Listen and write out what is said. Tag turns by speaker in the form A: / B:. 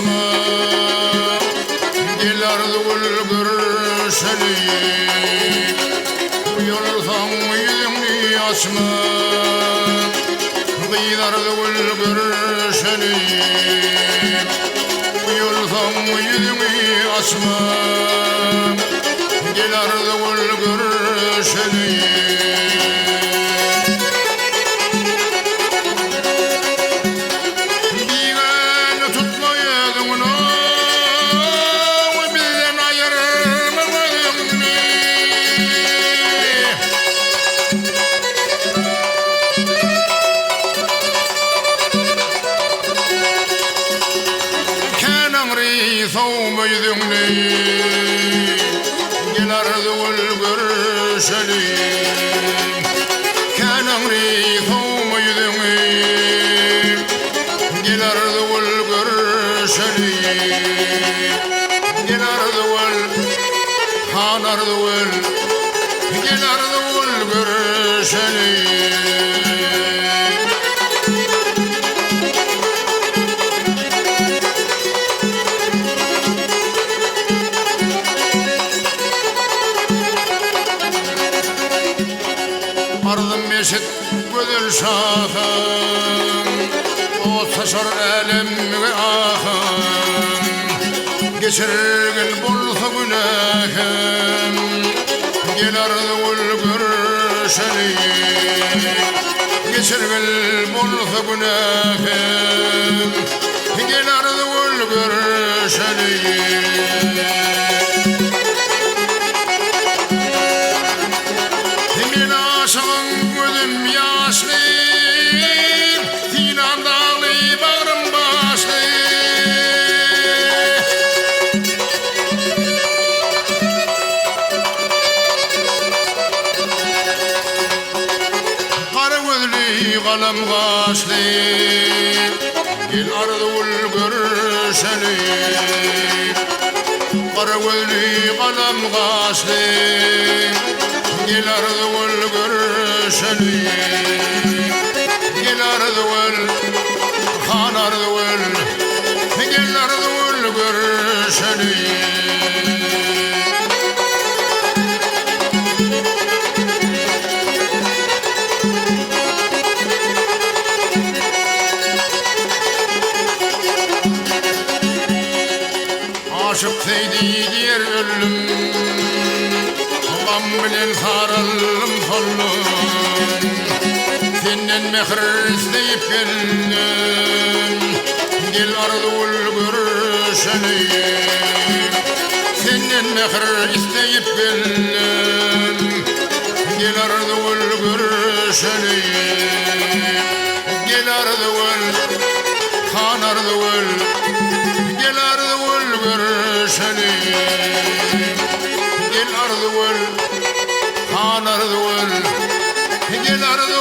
A: asma gelardı gülgürşeli yolsan yüzünü açma kıydardı gülgürşeli yolsan yüzünü açma gelardı gülgürşeli ثوب يذني الأرض والقرشلي كان أمري ثوب يذني الأرض والقرشلي الأرض والحانرض الأرض والقرشلي Ardım meşit gödül şahım O taşar elemime ahım Geçirgin bolsa günahım Gel ardı gülgürşeli Geçirgin bolsa günahım Gel ardı gülgürşeli Aşığın gözüm yaşlı Sinan dağlı bağrım başlı Kara gözlü kalem kaşlı Gel ardı gülgürşeli Kara gözlü kalem kaşlı Gel ardı gülgürşeli Gel ardı han ardı Gel ardı gülgürşeli Aşık seydiğir ölüm Gam bilen sarılım sollum Senden mehir isteyip geldim Gel ardı gülgürşeli Senden mehir isteyip geldim Gel ardı gülgürşeli Gel ardı han ardı Gel ardı gülgürşeli Gel ardı han ardı Gel ardı